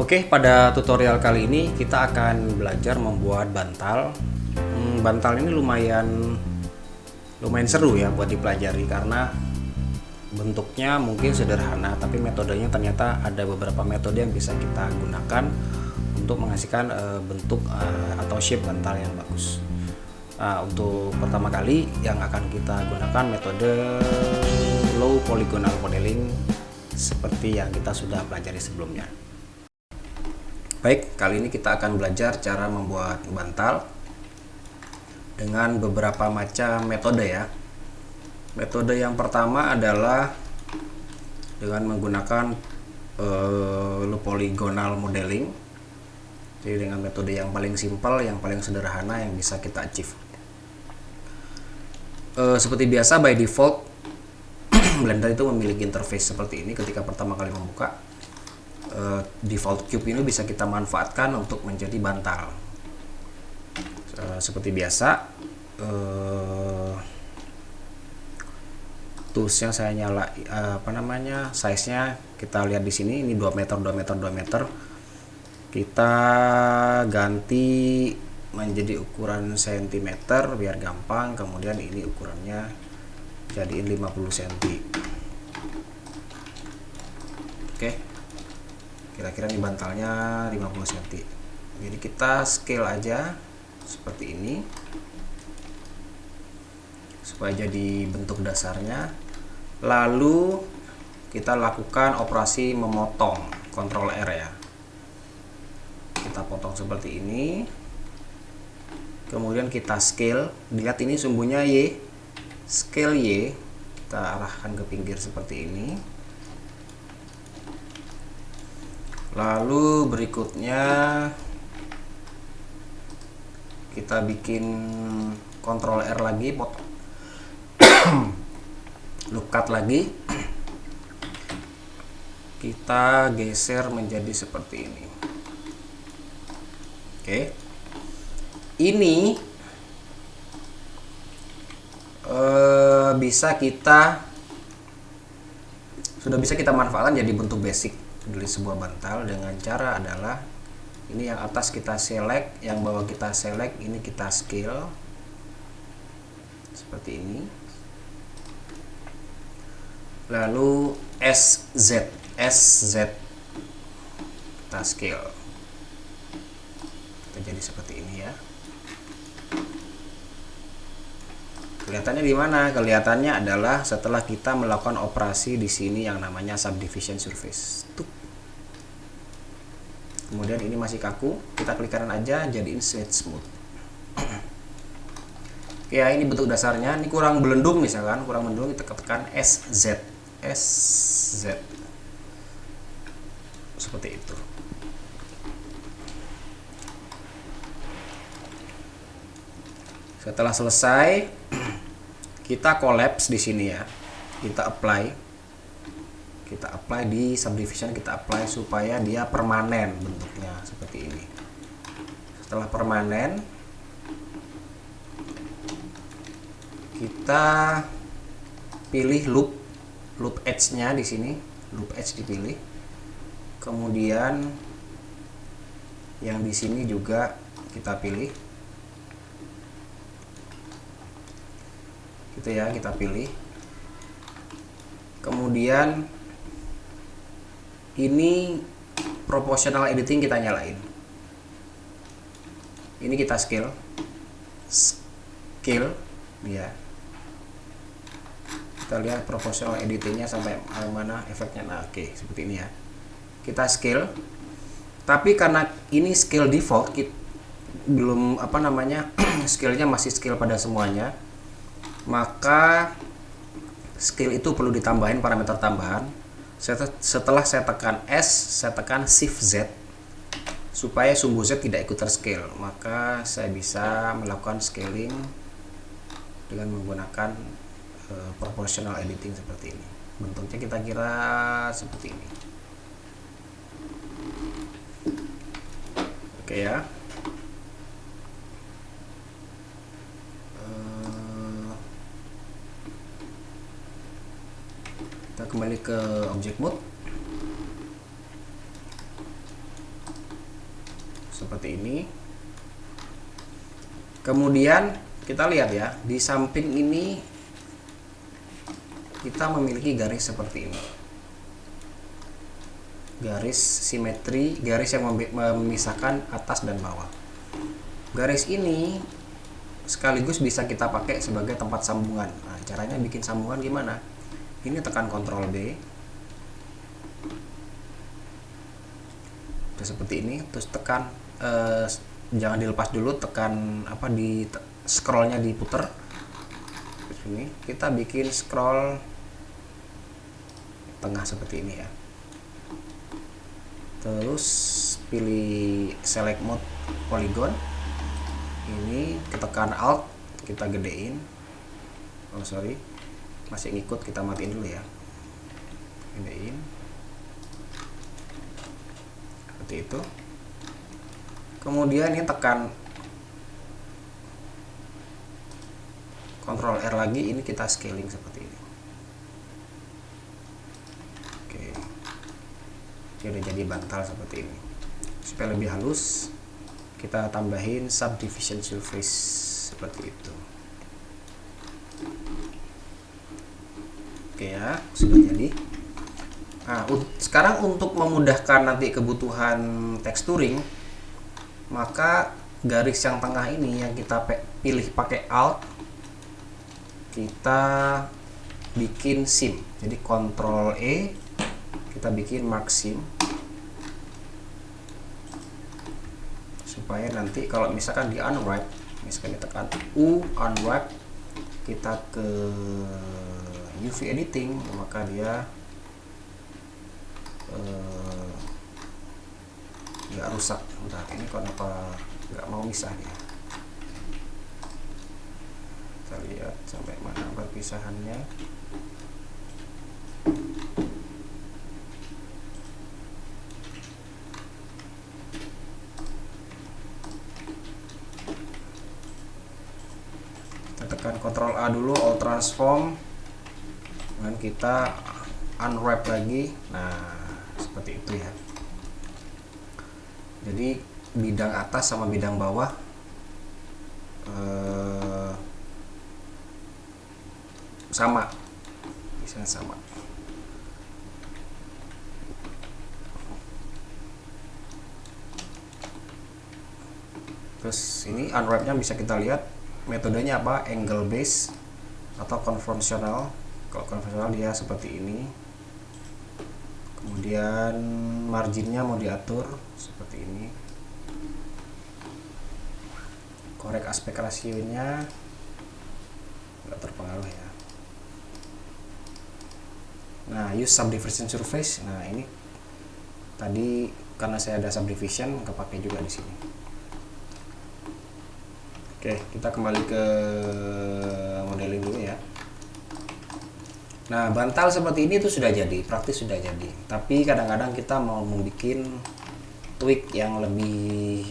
Oke, pada tutorial kali ini kita akan belajar membuat bantal. Bantal ini lumayan seru ya buat dipelajari karena bentuknya mungkin sederhana, tapi metodenya ternyata ada beberapa metode yang bisa kita gunakan untuk menghasilkan bentuk atau shape bantal yang bagus. Untuk pertama kali yang akan kita gunakan metode low polygonal modeling seperti yang kita sudah pelajari sebelumnya. Baik, kali ini kita akan belajar cara membuat bantal dengan beberapa macam metode ya. Metode yang pertama adalah dengan menggunakan low polygonal modeling. Jadi dengan metode yang paling simpel, yang paling sederhana yang bisa kita achieve. Seperti biasa by default Blender itu memiliki interface seperti ini ketika pertama kali membuka. Default cube ini bisa kita manfaatkan untuk menjadi bantal. Seperti biasa, toolsnya saya nyala, size-nya kita lihat di sini, ini 2 meter, 2 meter, 2 meter. Kita ganti menjadi ukuran cm biar gampang, kemudian ini ukurannya jadiin 50 cm. Oke. Kira-kira nih bantalnya 50 cm. Jadi kita scale aja seperti ini supaya jadi bentuk dasarnya. Lalu kita lakukan operasi memotong, Ctrl R ya. Kita potong seperti ini. Kemudian kita scale. Lihat ini sumbunya Y. Scale Y. Kita arahkan ke pinggir seperti ini. Lalu berikutnya kita bikin Ctrl R lagi, potong. Loop cut lagi. Kita geser menjadi seperti ini. Oke. Ini sudah bisa kita manfaatkan jadi bentuk basic dari sebuah bantal dengan cara adalah ini yang atas kita select, yang bawah kita select, ini kita scale seperti ini. Lalu SZ kita scale. Kita jadi seperti ini ya. Kelihatannya di mana? Kelihatannya adalah setelah kita melakukan operasi di sini yang namanya subdivision surface. Tuh. Kemudian ini masih kaku, kita klik kanan aja, jadiin smooth. Ya, ini bentuk dasarnya. Ini kurang belendung misalkan, kita tekan SZ. Seperti itu. Setelah selesai, kita collapse di sini ya. Kita apply di subdivision, kita apply supaya dia permanen bentuknya seperti ini. Setelah permanen, kita pilih loop edge-nya di sini, loop edge dipilih. Kemudian yang di sini juga kita pilih. Gitu ya, kita pilih. Kemudian ini proportional editing kita nyalain. Ini kita scale ya. Kita lihat proportional editingnya sampai mana efeknya. Nah, oke, seperti ini ya. Kita scale. Tapi karena ini scale default, belum scale-nya masih scale pada semuanya, maka scale itu perlu ditambahin parameter tambahan. Setelah saya tekan S, saya tekan Shift Z supaya sumbu Z tidak ikut terscale. Maka saya bisa melakukan scaling dengan menggunakan proportional editing seperti ini. Bentuknya kita kira seperti ini. Oke ya. Kita kembali ke object mode. seperti ini. Kemudian kita lihat ya, di samping ini kita memiliki garis seperti ini, garis simetri, garis yang memisahkan atas dan bawah. Garis ini sekaligus bisa kita pakai sebagai tempat sambungan. Nah, caranya bikin sambungan gimana? Ini tekan Ctrl B, udah seperti ini, terus tekan jangan dilepas dulu, tekan apa, di scrollnya diputer. Terus ini kita bikin scroll tengah seperti ini ya. Terus pilih select mode polygon. Ini tekan alt, kita gedein. Oh sorry, masih ngikut, kita matiin dulu ya. Gedein. Seperti itu. Kemudian ini tekan Ctrl R lagi, ini kita scaling seperti ini. Oke. Ini udah jadi bantal seperti ini. Supaya lebih halus, kita tambahin subdivision surface seperti itu. Oke ya, sudah jadi. Nah, sekarang untuk memudahkan nanti kebutuhan texturing, maka garis yang tengah ini yang kita pilih pakai alt, kita bikin seam. Jadi Ctrl E, kita bikin mark seam, supaya nanti kalau misalkan di unwrap, misalkan ditekan U unwrap, kita ke UV editing, maka dia nggak rusak. Bentar, ini kenapa nggak mau misah ya? Kita lihat sampai mana perpisahannya. Kita tekan Ctrl A dulu, all transform, dan kita unwrap lagi. Nah, seperti itu ya. Jadi bidang atas sama bidang bawah sama, bisa sama. Terus ini unwrapnya bisa kita lihat metodenya apa, angle base atau konvensional. Kalau konvensional dia seperti ini. Kemudian marginnya mau diatur seperti ini. Korek aspek rasionya nggak terpengaruh ya. Nah, use subdivision surface. Nah, ini tadi karena saya ada subdivision, kepake juga di sini. Oke, kita kembali ke modeling dulu ya. Nah, bantal seperti ini tuh sudah jadi, praktis sudah jadi. Tapi kadang-kadang kita mau membuat tweak yang lebih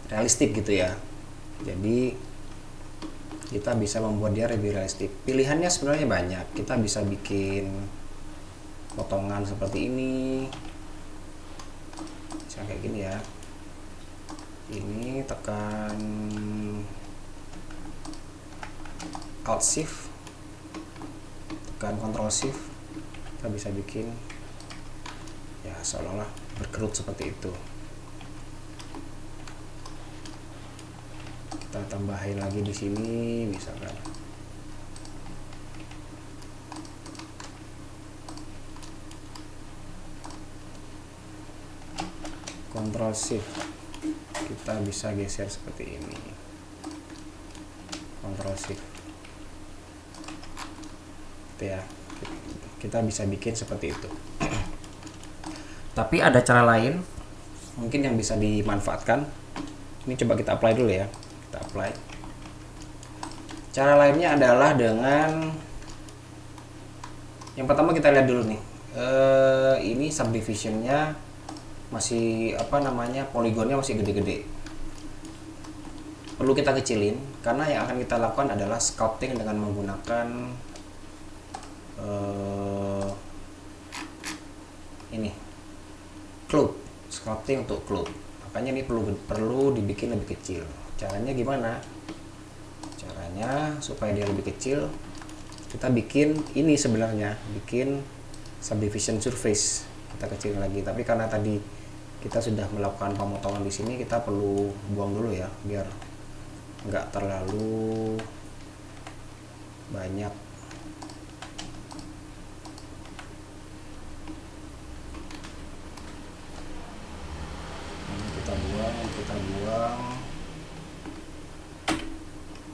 realistik gitu ya. Jadi kita bisa membuat dia lebih realistik. Pilihannya sebenarnya banyak. Kita bisa bikin potongan seperti ini, bisa kayak gini ya. Ini tekan Alt Shift, tekan Ctrl Shift, kita bisa bikin ya seolah-olah berkerut seperti itu. Kita tambahin lagi di sini misalkan. Ctrl Shift, kita bisa geser seperti ini. Ctrl Shift. Gitu ya. Kita bisa bikin seperti itu. Tapi ada cara lain mungkin yang bisa dimanfaatkan. Ini coba kita apply dulu ya. Kita apply. Cara lainnya adalah dengan yang pertama kita lihat dulu nih. Ini subdivisionnya masih apa namanya, poligonnya masih gede-gede. Perlu kita kecilin karena yang akan kita lakukan adalah sculpting dengan menggunakan ini cloud, sculpting untuk cloud. Makanya ini perlu dibikin lebih kecil. Caranya gimana? Caranya supaya dia lebih kecil, kita bikin ini sebenarnya, bikin subdivision surface. Kita kecilin lagi, tapi karena tadi kita sudah melakukan pemotongan di sini, kita perlu buang dulu ya, biar nggak terlalu banyak. Kita buang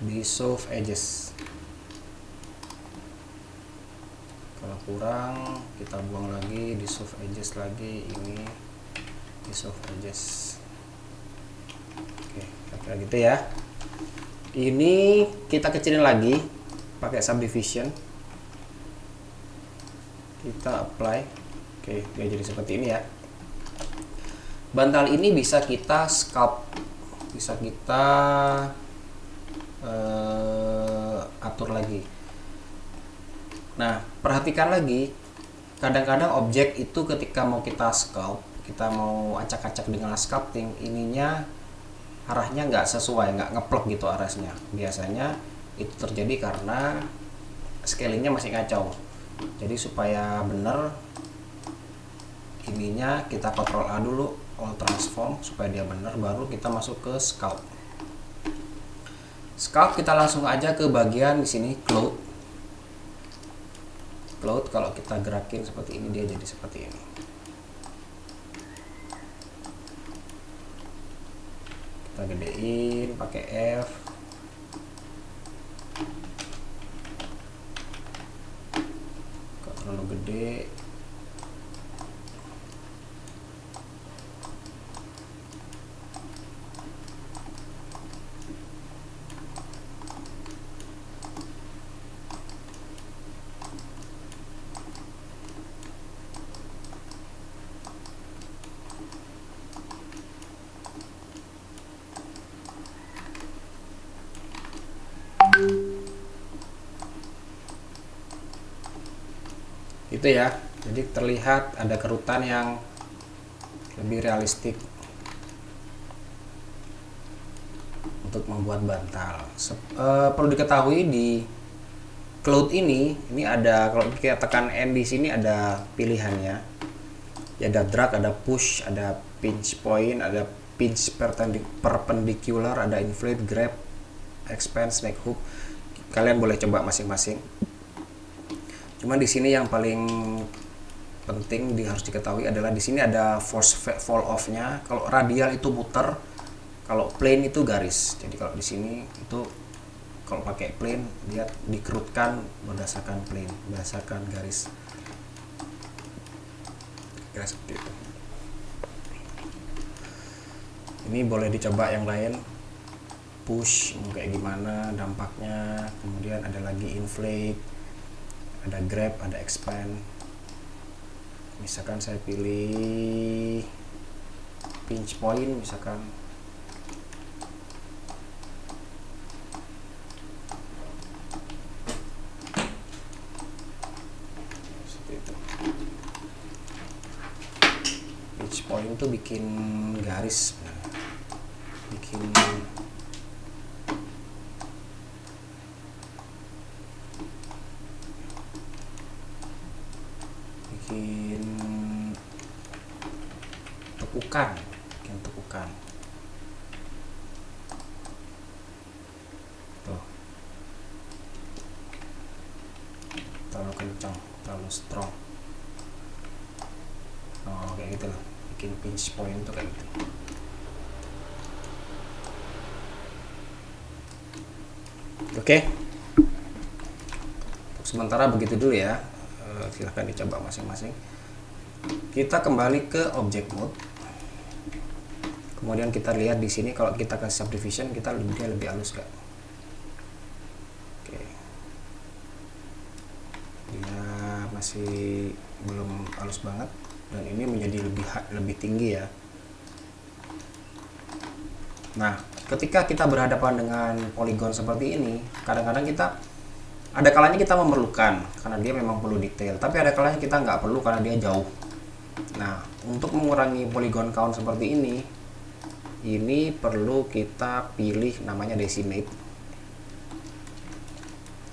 di soft edges. Kalau kurang kita buang lagi di soft edges lagi, ini di soft edges. Oke, kira-kira gitu ya. Ini kita kecilin lagi pakai subdivision. Kita apply. Oke, dia jadi seperti ini ya. Bantal ini bisa kita sculpt, bisa kita atur lagi. Nah, perhatikan lagi, kadang-kadang objek itu ketika mau kita sculpt, kita mau acak-acak dengan sculpting, ininya arahnya nggak sesuai, nggak ngeplok gitu arahnya. Biasanya itu terjadi karena scalingnya masih kacau. Jadi supaya benar, ininya kita Ctrl A dulu, all transform supaya dia benar, baru kita masuk ke sculpt. Sculpt kita langsung aja ke bagian di sini cloud. Cloud kalau kita gerakin seperti ini, dia jadi seperti ini. Kita gedein pakai F. Kalau terlalu gede, itu ya. Jadi terlihat ada kerutan yang lebih realistik untuk membuat bantal. Perlu diketahui di cloud ini ada, kalau kita tekan N di sini ada pilihannya. Ya, ada drag, ada push, ada pinch point, ada pinch perpendicular, ada inflate, grab, expand, snake hook. Kalian boleh coba masing-masing. Cuman di sini yang paling penting harus diketahui adalah di sini ada force fall off-nya. Kalau radial itu muter, kalau plane itu garis. Jadi kalau di sini itu kalau pakai plane dia dikerutkan berdasarkan plane, berdasarkan garis. Kira seperti itu. Ini boleh dicoba yang lain. Push kayak gimana dampaknya. Kemudian ada lagi inflate, ada grab, ada expand. Misalkan saya pilih pinch point misalkan. Seperti itu. Pinch point itu bikin garis, bikin tekukan, tuh, terlalu kencang, terlalu strong. Oh, kayak gitu loh, bikin pinch point tuh kayak gitu. Oke, untuk sementara begitu dulu ya. Silahkan dicoba masing-masing. Kita kembali ke object mode. Kemudian kita lihat di sini kalau kita kasih subdivision, dia lebih halus gak? Oke. Dia masih belum halus banget dan ini menjadi lebih tinggi ya. Nah, ketika kita berhadapan dengan poligon seperti ini, kadang-kadang ada kalanya kita memerlukan karena dia memang perlu detail, tapi ada kalanya kita nggak perlu karena dia jauh. Nah, untuk mengurangi polygon count seperti ini, ini perlu kita pilih namanya decimate,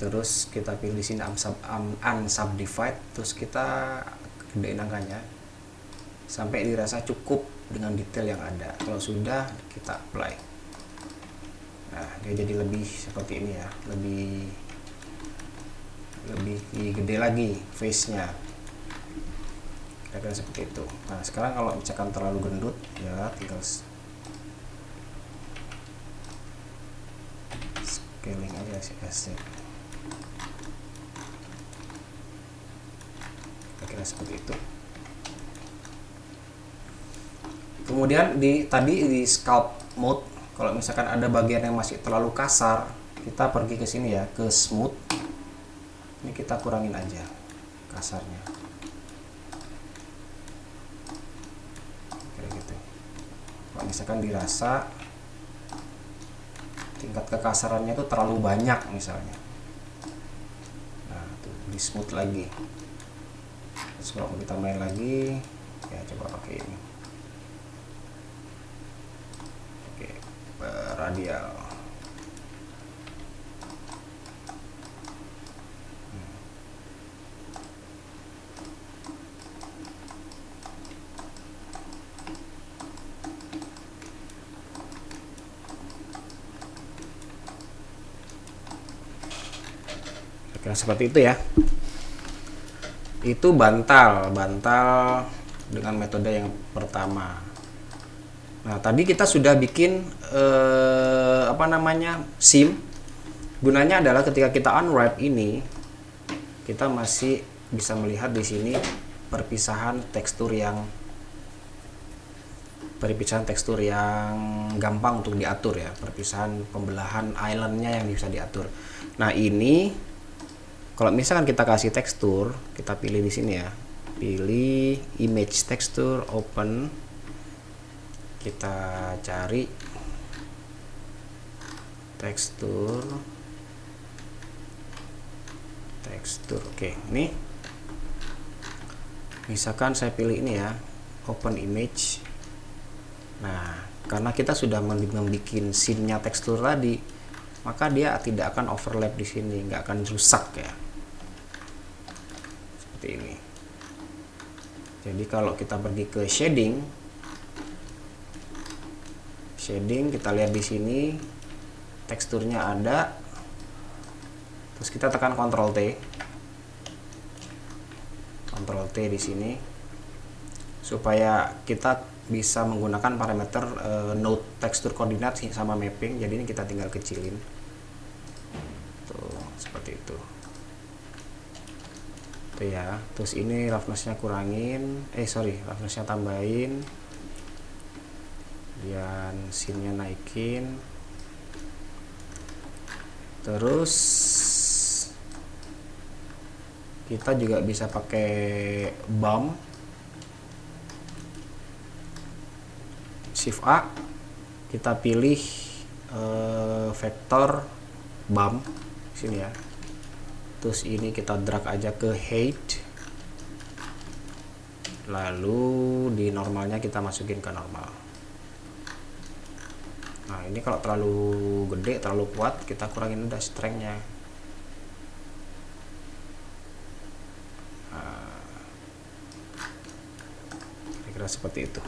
terus kita pilih di sini unsubdivide, terus kita gedein angkanya sampai dirasa cukup dengan detail yang ada. Kalau sudah, kita apply. Nah, dia jadi lebih seperti ini ya, lebih gede lagi face-nya, kira-kira seperti itu. Nah, sekarang kalau misalkan terlalu gendut ya tinggal scaling aja sih asset, kira-kira seperti itu. Kemudian tadi di sculpt mode, kalau misalkan ada bagian yang masih terlalu kasar, kita pergi ke sini ya, ke smooth. Ini kita kurangin aja kasarnya, kayak gitu. Kalau misalkan dirasa tingkat kekasarannya itu terlalu banyak misalnya, nah tuh di smooth lagi. Terus kalau mau ditambahin lagi ya coba pakai ini, oke, radial. Kira seperti itu ya. Itu bantal dengan metode yang pertama. Nah, tadi kita sudah bikin SIM. Gunanya adalah ketika kita unwrap ini, kita masih bisa melihat di sini perpisahan tekstur yang gampang untuk diatur ya, perpisahan pembelahan islandnya yang bisa diatur. Nah, ini kalau misalkan kita kasih tekstur, kita pilih di sini ya, pilih image texture, open, kita cari tekstur, oke, ini misalkan saya pilih ini ya, open image. Nah, karena kita sudah membuat scene-nya tekstur tadi, maka dia tidak akan overlap di sini, nggak akan rusak ya. Seperti ini. Jadi kalau kita pergi ke shading, kita lihat di sini teksturnya ada. Terus kita tekan Ctrl T di sini supaya kita bisa menggunakan parameter node tekstur koordinat sama mapping. Jadi ini kita tinggal kecilin tuh, seperti itu tuh ya. Terus ini roughness-nya kurangin, roughness-nya tambahin, dan scene-nya naikin. Terus kita juga bisa pakai bump, Shift A, kita pilih vektor bump sini ya. Terus ini kita drag aja ke height, lalu di normalnya kita masukin ke normal. Nah, ini kalau terlalu gede, terlalu kuat, kita kurangin udah strength-nya. Kira-kira seperti itu.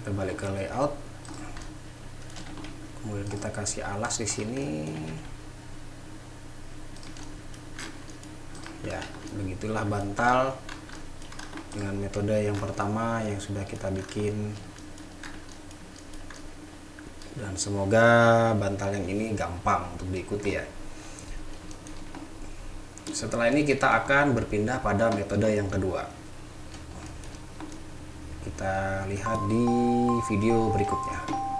Kita balik ke layout, kemudian kita kasih alas di sini. Ya, begitulah bantal dengan metode yang pertama yang sudah kita bikin, dan semoga bantal yang ini gampang untuk diikuti ya. Setelah ini kita akan berpindah pada metode yang kedua. Kita lihat di video berikutnya.